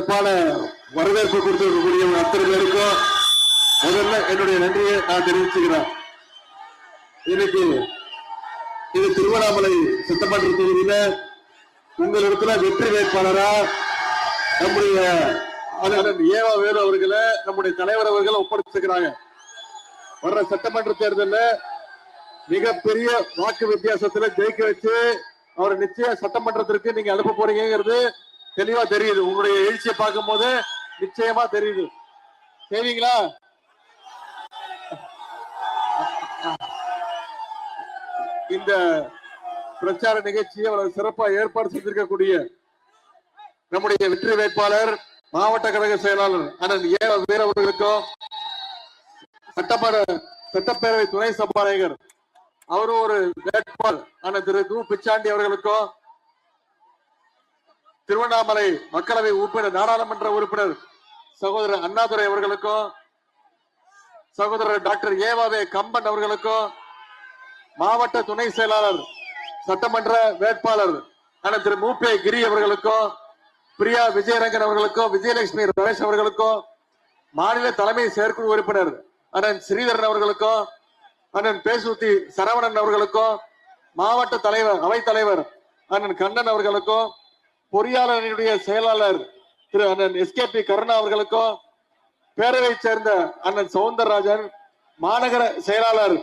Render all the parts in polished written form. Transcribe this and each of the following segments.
சிறப்பான வரவேற்பு கொடுத்திருக்கக்கூடிய அத்தனை பேருக்கும் முதல்ல என்னுடைய நன்றியை நான் தெரிவிச்சுக்கிறேன். இன்னைக்கு இது திருவண்ணாமலை சட்டமன்ற தொகுதியில உங்களிடத்துல வெற்றி வேட்பாளரா நம்முடைய ஏவா வேலு அவர்களை நம்முடைய தலைவர் அவர்களை ஒப்படைச்சிருக்கிறாங்க. வர்ற சட்டமன்ற தேர்தலில் மிகப்பெரிய வாக்கு வித்தியாசத்துல ஜெயிக்க வச்சு அவரை நிச்சயம் சட்டமன்றத்திற்கு நீங்க அனுப்ப போறீங்கிறது தெளிவா தெரியுது. உங்களுடைய எழுச்சியை பார்க்கும் போது நிச்சயமா தெரியுது. சரிங்களா? இந்த பிரச்சார நிகழ்ச்சியை அவ்வளவு சிறப்பா ஏற்பாடு செய்திருக்கக்கூடிய நம்முடைய வெற்றி வேட்பாளர் மாவட்ட கழக செயலாளர் அண்ணன் ஏ வீர அவர்களுக்கும் சட்டப்பேரவை துணை சபாநாயகர் அவரும் ஒரு வேட்பாளர் அண்ணன் திரு கு பிச்சாண்டி அவர்களுக்கும் திருவண்ணாமலை மக்களவை உறுப்பினர் நாடாளுமன்ற உறுப்பினர் சகோதரர் அண்ணாதுரை அவர்களுக்கும் சகோதரர் டாக்டர் ஏவாவே கம்பன் அவர்களுக்கும் மாவட்ட துணை செயலாளர் சட்டமன்ற வேட்பாளர் அண்ணன் திரு மூப்பே கிரி அவர்களுக்கும் பிரியா விஜயரங்கன் அவர்களுக்கும் விஜயலட்சுமி ரமேஷ் அவர்களுக்கும் மாநில தலைமை செயற்குழு உறுப்பினர் அண்ணன் ஸ்ரீதரன் அவர்களுக்கும் அண்ணன் பேசூத்தி சரவணன் அவர்களுக்கும் மாவட்ட தலைவர் அவைத்தலைவர் அண்ணன் கண்ணன் அவர்களுக்கும் பொறியாளர்களுடைய செயலாளர் திரு அண்ணன் எஸ்கேபி கருணா அவர்களுக்கும் பேரவை சேர்ந்த அண்ணன் சவுந்தரராஜன் மாநகர செயலாளர்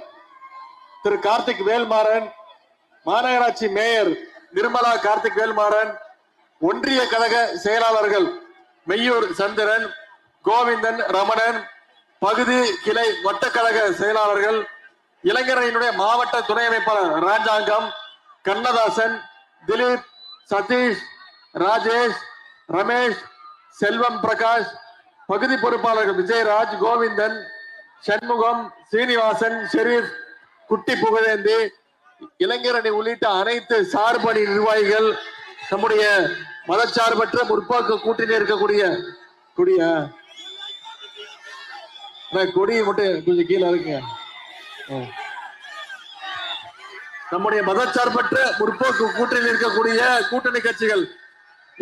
திரு கார்த்திக் வேல்மாறன் மாநகராட்சி மேயர் நிர்மலா கார்த்திக் வேல்மாறன் ஒன்றிய கழக செயலாளர்கள் மெய்யூர் சந்திரன் கோவிந்தன் ரமணன் பகுதி கிளை வட்டக்கழக செயலாளர்கள் இளைஞரணியினுடைய மாவட்ட துணை அமைப்பாளர் ராஜாங்கம் கண்ணதாசன் திலீப் சதீஷ் ராஜேஷ் ரமேஷ் செல்வம் பிரகாஷ் பகுதி பொறுப்பாளர்கள் விஜயராஜ் கோவிந்தன் சண்முகம் சீனிவாசன் ஷெரீப் குட்டி புகழேந்தி இளைஞரணி உள்ளிட்ட அனைத்து சார்பணி நிர்வாகிகள் நம்முடைய மதச்சார்பற்ற முற்போக்கு கூட்டணி இருக்கக்கூடிய கொடியை மட்டும் கொஞ்சம் கீழே இருக்குங்க. நம்முடைய மதச்சார்பற்ற முற்போக்கு கூட்டணி இருக்கக்கூடிய கூட்டணி கட்சிகள்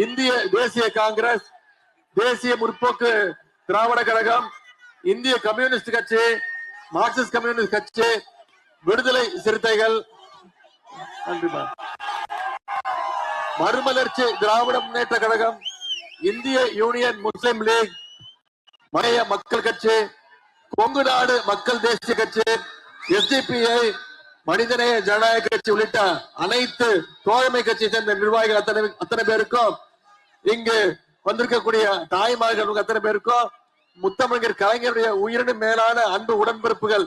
இந்திய தேசிய காங்கிரஸ், தேசிய முற்போக்கு திராவிட கழகம், இந்திய கம்யூனிஸ்ட் கட்சி, மார்க்சிஸ்ட் கம்யூனிஸ்ட் கட்சி, விடுதலை சிறுத்தைகள், மறுமலர்ச்சி திராவிட முன்னேற்ற கழகம், இந்திய யூனியன் முஸ்லிம் லீக், மலைய மக்கள் கட்சி, கொங்கு நாடு மக்கள் தேசிய கட்சி, எஸ்டிபிஐ, மனிதநேய ஜனநாயக கட்சி உள்ளிட்ட அனைத்து தோழமை கட்சியை சேர்ந்த நிர்வாகிகள் அத்தனை பேருக்கும், இங்கு வந்திருக்கக்கூடிய தாய்மார்கள் அத்தனை பேருக்கும், முத்தமிழர் கலைஞருடைய உயிரினும் மேலான அன்பு உடன்பிறப்புகள்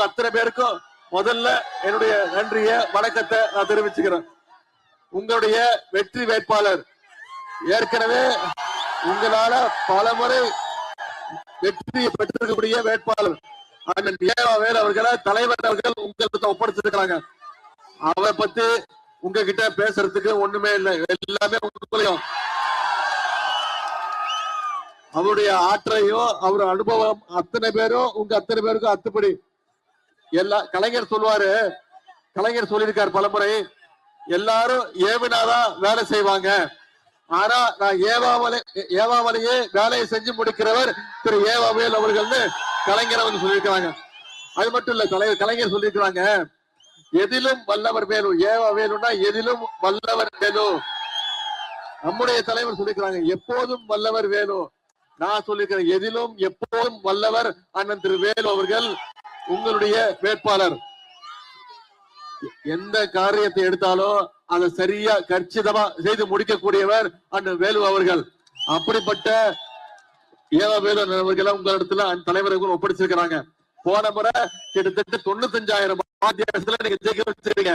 அத்தனை பேருக்கும் முதல்ல என்னுடைய நன்றிய வணக்கத்தை நான் தெரிவிச்சுக்கிறேன். உங்களுடைய வெற்றி வேட்பாளர் ஏற்கனவே உங்களால பல முறை வெற்றியை பெற்றிருக்கக்கூடிய வேட்பாளர் அண்ணன் ஏவா வேலு அவர்களை தலைவர் அவர்கள் உங்களுக்கு ஒப்படைச்சிருக்கிறாங்க. அவரை பத்தி உங்ககிட்ட பேசுறதுக்கு ஒண்ணுமே இல்லை. எல்லாமே உங்களையும் அவருடைய ஆற்றையும் அவர் அனுபவம் அத்தனை பேரும் உங்க அத்தனை பேருக்கும் அத்துப்படி எல்லா கலைஞர் சொல்லுவாரு. கலைஞர் சொல்லியிருக்காரு பலமுறை, எல்லாரும் ஏவினாதான் வேலை செய்வாங்க, ஆனா நான் ஏவாமலையே வேலையை செஞ்சு முடிக்கிறவர் திரு ஏவா வேலு அவர்கள்னு கலைஞரை வந்து சொல்லியிருக்கிறாங்க. அது மட்டும் இல்ல, கலைஞர் சொல்லியிருக்கிறாங்க, எதிலும் வல்லவர் வேலு. ஏவா வேலுன்னா எதிலும் வல்லவர் வேலு. நம்முடைய தலைவர் சொல்லியிருக்கிறாங்க, எப்போதும் வல்லவர் வேலு. நான் சொல்லியிருக்கிறேன், எதிலும் எப்போதும் வல்லவர் அண்ணன் திரு வேலு அவர்கள் உங்களுடைய வேட்பாளர். எந்த காரியத்தை எடுத்தாலும் அதை சரியா கச்சிதமா செய்து முடிக்கக்கூடியவர் அண்ணன் வேலு அவர்கள். அப்படிப்பட்ட ஏவா வேலு அவர்களை உங்களிடத்துல தலைவர்கள் ஒப்படைச்சிருக்கிறாங்க. போன முறை கிட்டத்தட்ட 95,000 வித்தியாசத்துல நீங்க ஜெயிக்க வச்சிருக்கீங்க.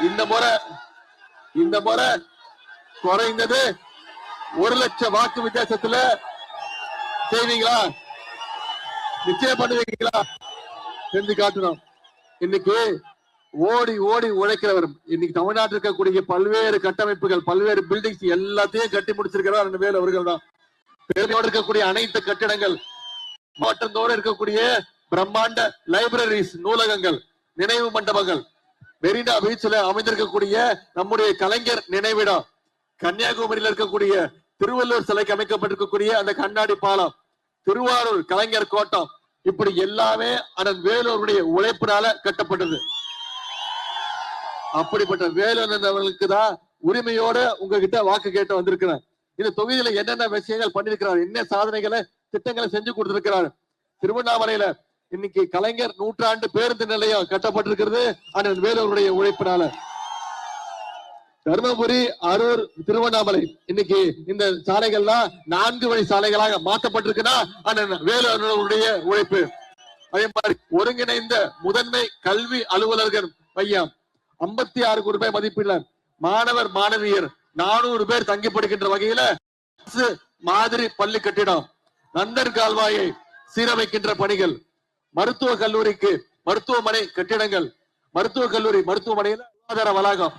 இந்த முறை குறைந்தது 1,00,000 வாக்கு வித்தியாசத்துல செய்வீங்களா? நிச்சயம் பண்ணுவீங்களா? செஞ்சு காட்டணும். இன்னைக்கு ஓடி ஓடி உழைக்கிறவர், இன்னைக்கு தமிழ்நாட்டில் இருக்கக்கூடிய பல்வேறு கட்டமைப்புகள், பல்வேறு பில்டிங்ஸ் எல்லாத்தையும் கட்டி முடிச்சிருக்கிறார் அந்த வேலு அவர்கள் தான். பேரோடு இருக்கக்கூடிய அனைத்து கட்டிடங்கள், மாவட்டத்தோடு இருக்கக்கூடிய பிரம்மாண்ட லைப்ரரிஸ், நூலகங்கள், நினைவு மண்டபங்கள், மெரினா பீச்ல அமைந்திருக்கக்கூடிய நம்முடைய கலைஞர் நினைவிடம், கன்னியாகுமரியில் இருக்கக்கூடிய திருவள்ளுவர் சிலைக்கு அமைக்கப்பட்டிருக்கக்கூடிய அந்த கண்ணாடி பாலம், திருவாரூர் கலைஞர் கோட்டம், இப்படி எல்லாமே அண்ணன் வேலூருடைய உழைப்பினால கட்டப்பட்டது. அப்படிப்பட்ட வேலூர் அவர்களுக்கு தான் உரிமையோட உங்ககிட்ட வாக்கு கேட்டு வந்திருக்கிறேன். இந்த தொகுதியில என்னென்ன விஷயங்கள் பண்ணிருக்கிறார், என்ன சாதனைகளை திட்டங்களை செஞ்சு கொடுத்திருக்கிறார். திருவண்ணாமலையில இன்னைக்கு கலைஞர் 100 பேருந்து நிலையம் கட்டப்பட்டிருக்கிறது அண்ணன் வேலூருடைய உழைப்பினால. தருமபுரி, அரூர், திருவண்ணாமலை இன்னைக்கு இந்த சாலைகள்லாம் 4 வழி சாலைகளாக மாற்றப்பட்டிருக்குன்னா அண்ணன் வேலூருடைய உழைப்பு. அதே மாதிரி ஒருங்கிணைந்த முதன்மை கல்வி அலுவலர்கள் மையம் 56 கோடி ரூபாய் மதிப்பீடுல மாணவர் மாணவியர் 400 பேர் தங்கி படிக்கின்ற வகையில மாதிரி பள்ளி கட்டிடம், நந்தர் கால்வாயை சீரமைக்கின்ற பணிகள், மருத்துவ கல்லூரிக்கு மருத்துவமனை கட்டிடங்கள், மருத்துவக் கல்லூரி மருத்துவமனையில சுகாதார வளாகம்,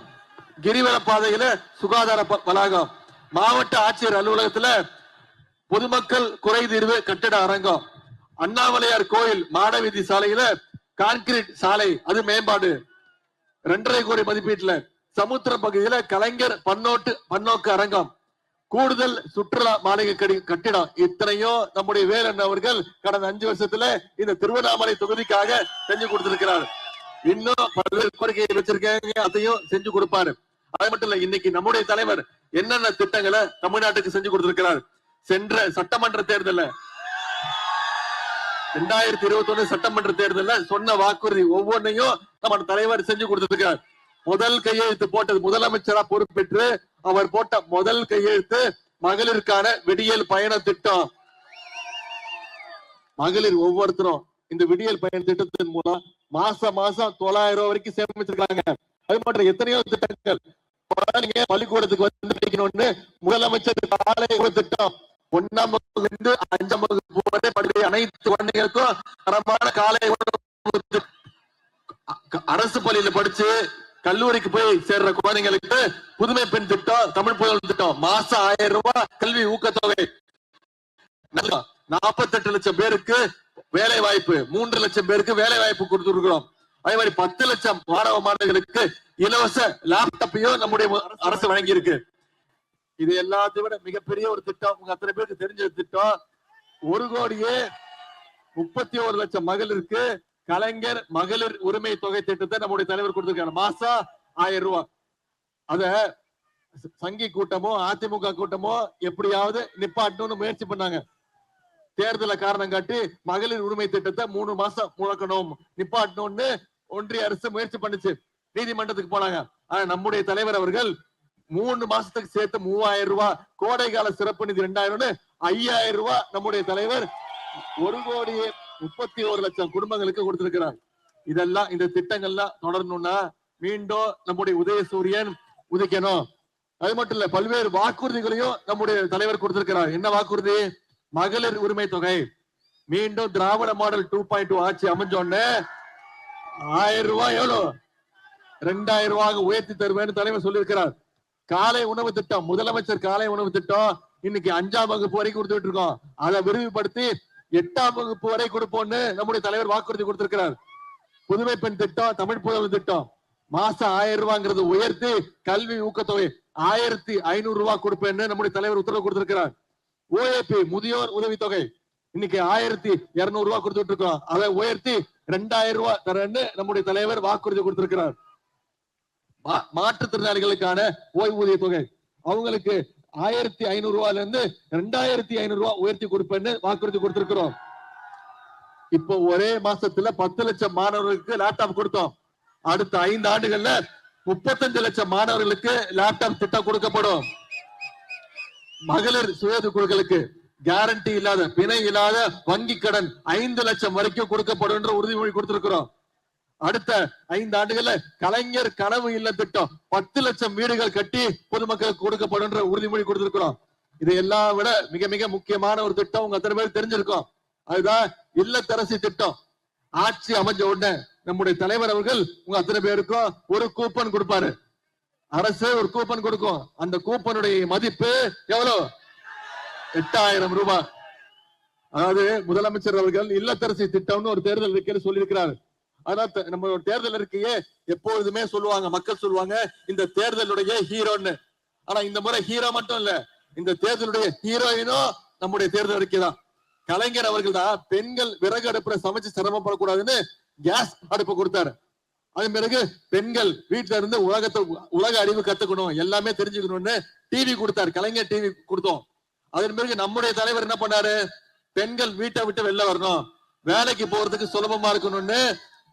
கிரிவல பாதையில சுகாதார வளாகம், மாவட்ட ஆட்சியர் அலுவலகத்துல பொதுமக்கள் குறைதீர்வு கட்டிட அரங்கம், அண்ணாமலையார் கோயில் மாடவீதி சாலையில கான்கிரீட் சாலை அது மேம்பாடு 2.5 கோடி மதிப்பீட்டுல சமுத்திர பகுதியில கலைஞர் பன்னோக்கு அரங்கம், கூடுதல் சுற்றுலா மாளிகை கட்டிடம். இத்தனையும் நம்முடைய வேலன் அவர்கள் கடந்த 5 வருஷத்துல இந்த திருவண்ணாமலை தொகுதிக்காக செஞ்சு கொடுத்திருக்கிறார். இன்னும் பல்வேறு கோரிக்கையை வச்சிருக்காங்க, அதையும் செஞ்சு கொடுப்பாரு. அது மட்டும் இல்ல, இன்னைக்கு நம்முடைய தலைவர் என்னென்ன திட்டங்களை தமிழ்நாட்டுக்கு செஞ்சு கொடுத்திருக்கிறார். சென்ற சட்டமன்ற தேர்தல 2021 சட்டமன்ற தேர்தல சொன்ன வாக்குறுதி ஒவ்வொன்றையும் நம்ம தலைவர் செஞ்சு கொடுத்திருக்கிறார். முதல் கையெழுத்து போட்டது முதலமைச்சரா பொறுப்பேற்று அவர் போட்ட முதல் கையெழுத்து மகளிருக்கான விடியல் பயண திட்டம். மகளிர் ஒவ்வொருத்தரும் இந்த விடியல் பயண திட்டத்தின் மூலம் மாசம் 9,000 ரூபாய் வரைக்கும் சேமிச்சிருக்காங்க. அது மட்டும் எத்தனையோ திட்டங்கள், பள்ளிக்கூடத்துக்கு வந்து படிக்கணும்னு முதலமைச்சர் காலை திட்டம், 1ஆம் வகுப்பிலிருந்து 5ஆம் வகுப்பு வரை படிக்கிற அனைத்து குழந்தைகளுக்கும் தரமான காலை அரசு பள்ளியில படிச்சு கல்லூரிக்கு போய் சேர்ற குழந்தைங்களுக்கு புதுமை பெண் திட்டம், தமிழ் புதல் திட்டம், மாசம் 1000 ரூபாய் கல்வி ஊக்கத்தொகை, 48 லட்சம் பேருக்கு வேலை வாய்ப்பு, 3 லட்சம் பேருக்கு வேலை வாய்ப்பு கொடுத்துருக்கிறோம். அதே மாதிரி 10 லட்சம் மாணவ மாணவிகளுக்கு இலவச லேப்டாப்பையும் நம்முடைய அரசு வழங்கி இருக்கு. இது எல்லாத்தையும் விட மிகப்பெரிய ஒரு திட்டம், உங்க அத்தனை பேருக்கு தெரிஞ்ச திட்டம். 1,31,00,000 மகளிருக்கு கலைஞர் மகளிர் உரிமை தொகை திட்டத்தை நம்முடைய தலைவர் கொடுத்திருக்காங்க. மாசம் 1000 ரூபாய். அத சங்கி கூட்டமோ அதிமுக கூட்டமோ எப்படியாவது நிப்பாட்டணும்னு முயற்சி பண்ணாங்க. தேர்தலை காரணம் காட்டி மகளிர் உரிமை திட்டத்தை 3 மாசம் முழக்கணும், நிப்பாட்டணும்னு ஒன்றிய அரசு முயற்சி பண்ணுச்சு. நீதிமன்றத்துக்கு போனாங்க. ஆனா நம்முடைய தலைவர் அவர்கள் 3 மாசத்துக்கு சேர்த்து 3000 ரூபாய், கோடை கால சிறப்பு நிதி 2000, 5000 ரூபாய் நம்முடைய தலைவர் 1,31,00,000 குடும்பங்களுக்கு கொடுத்திருக்கிறார். இதெல்லாம் இந்த திட்டங்கள்லாம் தொடரணும்னா மீண்டும் நம்முடைய உதயசூரியன் உதிக்கணும். அது மட்டும் இல்ல, பல்வேறு வாக்குறுதிகளையும் நம்முடைய தலைவர் கொடுத்திருக்கிறார். என்ன வாக்குறுதி? மகளிர் உரிமை தொகை மீண்டும் திராவிட மாடல் 2.2 ஆட்சி அமைஞ்சோன்னு 1000 ரூபாய் எவ்வளவு 2000 ரூபாய் உயர்த்தி தருவேன்னு தலைவர் சொல்லியிருக்கிறார். காலை உணவு திட்டம், முதலமைச்சர் காலை உணவு திட்டம் இன்னைக்கு 5ஆம் வகுப்பு வரைக்கும் கொடுத்துட்டு இருக்கோம். அதை விரிவுபடுத்தி 8ஆம் வகுப்பு வரை கொடுப்போம்னு நம்முடைய தலைவர் வாக்குறுதி கொடுத்திருக்கிறார். புதுமை பெண் திட்டம், தமிழ் புதல்வர் திட்டம் மாசம் 1000 ரூபாங்கிறது உயர்த்தி கல்வி ஊக்கத்தொகை 1500 ரூபாய் கொடுப்பேன்னு நம்முடைய தலைவர் உத்தரவு கொடுத்திருக்கிறார். OAP முதியோர் உதவித்தொகை இன்னைக்கு 1200 ரூபாய் கொடுத்துட்டு இருக்கோம். அதை உயர்த்தி 2000 ரூபாய் தரேன்னு நம்முடைய தலைவர் வாக்குறுதி கொடுத்திருக்கிறார். மாற்றுத்திறனாளிகளுக்கான ஓய்வூதிய தொகை அவங்களுக்கு 1500 ரூபாயில இருந்து 2500 ரூபாய் உயர்த்தி கொடுப்பேன்னு வாக்குறுதி கொடுத்திருக்கிறோம். இப்போ ஒரே மாசத்துல 10 லட்சம் மாணவர்களுக்கு லேப்டாப் கொடுத்தோம். அடுத்த 5 ஆண்டுகள்ல 35 லட்சம் மாணவர்களுக்கு லேப்டாப் திட்டம் கொடுக்கப்படும். மகளிர் சுய குழுக்களுக்கு கேரண்டி இல்லாத பிணை இல்லாத வங்கி கடன் 5 லட்சம் வரைக்கும் கொடுக்கப்படும் உறுதிமொழி கொடுத்திருக்கிறோம். அடுத்த 5 ஆண்டுகள்ல கலைஞர் கனவு இல்ல திட்டம் 10 லட்சம் வீடுகள் கட்டி பொதுமக்களுக்கு கொடுக்கப்படும் உறுதிமொழி கொடுத்திருக்கிறோம். இதை எல்லாம் விட மிக மிக முக்கியமான ஒரு திட்டம் உங்க அத்தனை பேர் தெரிஞ்சிருக்கோம். அதுதான் இல்லத்தரசி திட்டம். ஆட்சி அமைஞ்ச உடனே நம்முடைய தலைவர் அவர்கள் உங்க அத்தனை பேருக்கும் ஒரு கூப்பன் கொடுப்பாரு. அரசு ஒரு கூப்பன் கொடுக்கும். அந்த கூப்பனுடைய மதிப்பு எவ்வளவு? 8000 ரூபாய். அதாவது முதலமைச்சர் அவர்கள் இல்லத்தரசி திட்டம்னு ஒரு தேர்தல் அறிக்கையில சொல்லியிருக்கிறார். அதான் நம்ம தேர்தல் அறிக்கையே எப்பொழுதுமே சொல்லுவாங்க, மக்கள் சொல்லுவாங்க இந்த தேர்தலுடைய ஹீரோன்னு. ஆனா இந்த முறை ஹீரோ மட்டும் இல்ல, இந்த தேர்தலுடைய ஹீரோயினோ நம்முடைய தேர்தல் அறிக்கை தான். கலைஞர் அவர்கள் தான் பெண்கள் விறகு அடுப்புல சமைச்சு சிரமப்படக்கூடாதுன்னு கேஸ் அடுப்பு கொடுத்தாரு. அதன் பிறகு பெண்கள் வீட்டுல இருந்து உலக அறிவு கத்துக்கணும், எல்லாமே தெரிஞ்சுக்கணும்னு டிவி கொடுத்தாரு, கலைஞர் டிவி கொடுத்தோம். அதன் பிறகு நம்முடைய தலைவர் என்ன பண்ணாரு, பெண்கள் வீட்டை விட்டு வெளில வரணும், வேலைக்கு போறதுக்கு சுலபமா இருக்கணும்னு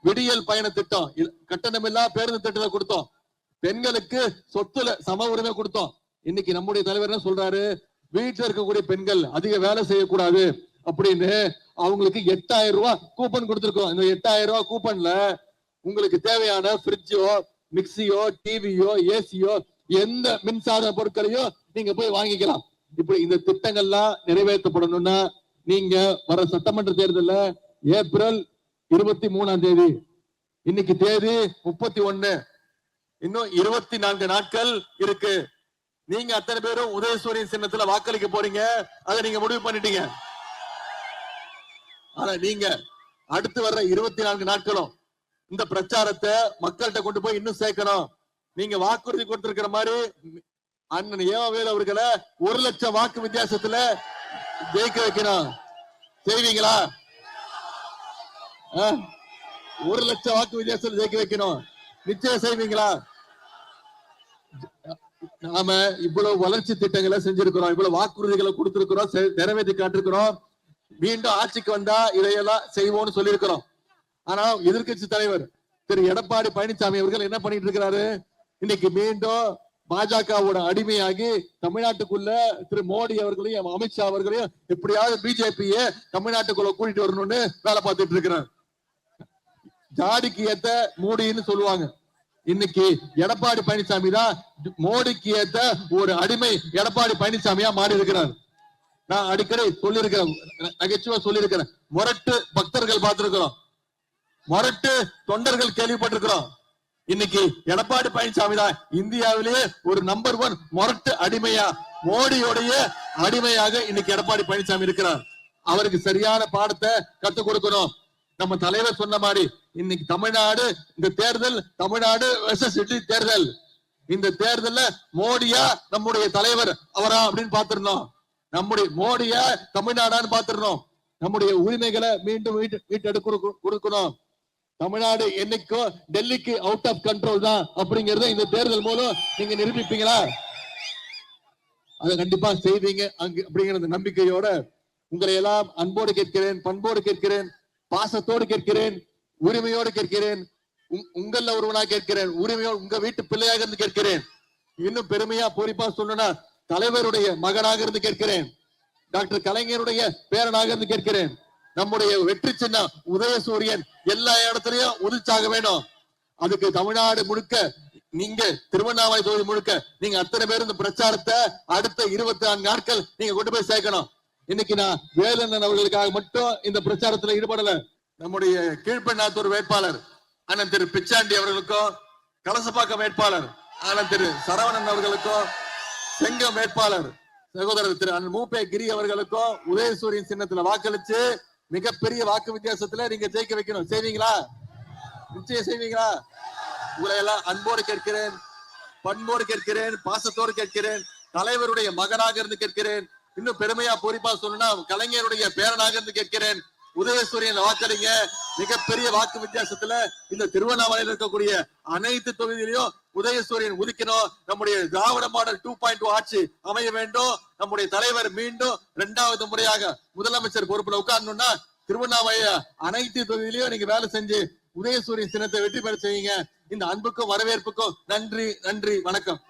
விடியல் பயண திட்டம், கட்டணமில்லா பேருந்து திட்டத்தை கொடுத்தோம். பெண்களுக்கு சொத்துல சம உரிமை கொடுத்தோம். இன்னைக்கு நம்முடைய தலைவர் என்ன சொல்றாரு, வீட்டுல இருக்கக்கூடிய பெண்கள் அதிக வேலை செய்யக்கூடாது அப்படின்னு அவங்களுக்கு 8000 ரூபாய் கூப்பன் கொடுத்திருக்கோம். இந்த 8000 ரூபாய் கூப்பன்ல உங்களுக்கு தேவையான பிரிட்ஜோ, மிக்சியோ, டிவியோ, ஏசியோ, எந்த மின்சார பொருட்களையோ நீங்க போய் வாங்கிக்கலாம். இப்படி இந்த திட்டங்கள்லாம் நிறைவேற்றப்படணும்னா நீங்க வர சட்டமன்ற தேர்தலில் ஏப்ரல் 23ஆம் தேதி, இன்னைக்கு தேதி 31, இன்னும் 24 நாட்கள் இருக்கு. நீங்க அத்தனை பேரும் உதயசூரியன் சின்னத்துல வாக்களிக்க போறீங்க, அதை நீங்க முடிவு பண்ணிட்டீங்க. ஆனா நீங்க அடுத்து வர்ற 24 நாட்களும் இந்த பிரச்சாரத்தை மக்கள்கிட்ட கொண்டு போய் இன்னும் சேர்க்கணும். நீங்க வாக்குறுதி கொடுத்திருக்கிற மாதிரி அண்ணன் ஏவாவேலு அவர்களை 1 லட்சம் வாக்கு வித்தியாசத்துல ஜெயிக்க வைக்கணும். செய்வீங்களா? 1 லட்சம் வாக்கு வித்தியாசத்துல ஜெயிக்க வைக்கணும். நிச்சயம் செய்வீங்களா? நாம இவ்வளவு வளர்ச்சி திட்டங்களை செஞ்சிருக்கிறோம், இவ்வளவு வாக்குறுதிகளை கொடுத்திருக்கிறோம், நிறைவேற்றி காட்டிருக்கிறோம். மீண்டும் ஆட்சிக்கு வந்தா இதையெல்லாம் செய்வோம்னு சொல்லியிருக்கிறோம். ஆனா எதிர்கட்சி தலைவர் திரு எடப்பாடி பழனிசாமி அவர்கள் என்ன பண்ணிட்டு இருக்கிறாரு, இன்னைக்கு மீண்டும் பாஜகவோட அடிமையாகி தமிழ்நாட்டுக்குள்ள திரு மோடி அவர்களையும் அமித்ஷா அவர்களையும் எப்படியாவது பிஜேபியை தமிழ்நாட்டுக்குள்ள கூட்டிட்டு வரணும்னு வேலை பார்த்துட்டு இருக்கிறார். ஜாடிக்கு ஏத்த மோடின்னு சொல்லுவாங்க. இன்னைக்கு எடப்பாடி பழனிசாமி தான் மோடிக்கு ஏத்த ஒரு அடிமை எடப்பாடி பழனிசாமியா மாறி இருக்கிறார். நான் அடிக்கடி சொல்லியிருக்கிறேன், நகைச்சுவா சொல்லியிருக்கிறேன், முரட்டு பக்தர்கள் பார்த்திருக்கிறோம், முரட்டு தொண்டர்கள் கேள்விப்பட்டிருக்கிறோம். இன்னைக்கு எடப்பாடி பழனிசாமி தான் இந்தியாவிலேயே ஒரு நம்பர் 1 முரட்டு அடிமையா, மோடியோடைய அடிமையாக இன்னைக்கு எடப்பாடி பழனிசாமி இருக்கிறார். அவருக்கு சரியான பாடத்தை கத்துக் கொடுக்கணும். நம்ம தலைவர் சொன்ன மாதிரி இன்னைக்கு தமிழ்நாடு, இந்த தேர்தல் தமிழ்நாடு வெர்சஸ் இட்லி தேர்தல். இந்த தேர்தல்ல மோடியா நம்முடைய தலைவர் அவரா அப்படின்னு பாத்துருந்தோம், நம்முடைய மோடியா தமிழ்நாடான்னு பாத்துருந்தோம். நம்முடைய உரிமைகளை மீண்டும் மீட்டெடுக்க கொடுக்கணும். தமிழ்நாடு என்னைக்கோ டெல்லிக்கு அவுட் ஆஃப் கண்ட்ரோல் தான் அப்படிங்கறத இந்த தேர்தல் மூலம் நீங்க நிரூபிப்பீங்களா? அதை கண்டிப்பா செய்வீங்க அப்படிங்கிற நம்பிக்கையோட உங்களை எல்லாம் அன்போடு கேட்கிறேன், பண்போடு கேட்கிறேன், பாசத்தோடு கேட்கிறேன், உரிமையோடு கேட்கிறேன், உங்கள ஒருவனா கேட்கிறேன், உரிமையோடு உங்க வீட்டு பிள்ளையாக இருந்து கேட்கிறேன். இன்னும் பெருமையா பொறிப்பா சொல்லணும்னா தலைவருடைய மகனாக இருந்து கேட்கிறேன், டாக்டர் கலைஞருடைய பேரனாக இருந்து கேட்கிறேன். நம்முடைய வெற்றி சின்னம் உதயசூரியன் எல்லா இடத்துலயும் உதிச்சாக வேணும். அதுக்கு தமிழ்நாடு முழுக்க, நீங்க திருவண்ணாமலை தொகுதி முழுக்க நீங்க அத்தனை பேர் இந்த பிரச்சாரத்தை அடுத்த 24 நாட்கள் நீங்க கொண்டு போய் சேர்க்கணும். இன்னைக்கு நான் வேலண்ணன் அவர்களுக்காக மட்டும் இந்த பிரச்சாரத்துல ஈடுபடல. நம்முடைய கீழ்பெண்ணாத்தூர் வேட்பாளர் அண்ணன் திரு பிச்சாண்டி அவர்களுக்கும், கலசப்பாக்கம் வேட்பாளர் அண்ணன் திரு சரவணன் அவர்களுக்கும், செங்கம் வேட்பாளர் சகோதரர் திரு அண்ணன் மூப்பே கிரி அவர்களுக்கும் உதயசூரியன் சின்னத்துல வாக்களிச்சு மிகப்பெரிய வாக்கு வித்தியாசத்துல நீங்க ஜெயிக்க வைக்கணும். செய்வீங்களா? நிச்சயம் செய்வீங்களா? உங்களை எல்லாம் அன்போடு கேட்கிறேன், பண்போடு கேட்கிறேன், பாசத்தோடு கேட்கிறேன், தலைவருடைய மகனாக இருந்து கேட்கிறேன், இன்னும் பெருமையா பொறிப்பா சொல்லணும்னா கலைஞருடைய பேரனாக இருந்து கேட்கிறேன். உதயசூரியன் வாக்களிங்க. மிகப்பெரிய வாக்கு வித்தியாசத்துல இந்த திருவண்ணாமலையில் இருக்கக்கூடிய அனைத்து தொகுதியிலையும் உதயசூரியன் உதிக்கணும். நம்முடைய திராவிட மாடல் 2.2 ஆட்சி அமைய வேண்டும். நம்முடைய தலைவர் மீண்டும் 2வது முறையாக முதலமைச்சர் பொறுப்புல உட்காரணும்னா திருவண்ணாமலை அனைத்து தொகுதியிலையும் நீங்க வேலை செஞ்சு உதயசூரியன் சின்னத்தை வெற்றி பெற செய்யுங்க. இந்த அன்புக்கும் வரவேற்புக்கும் நன்றி, நன்றி, வணக்கம்.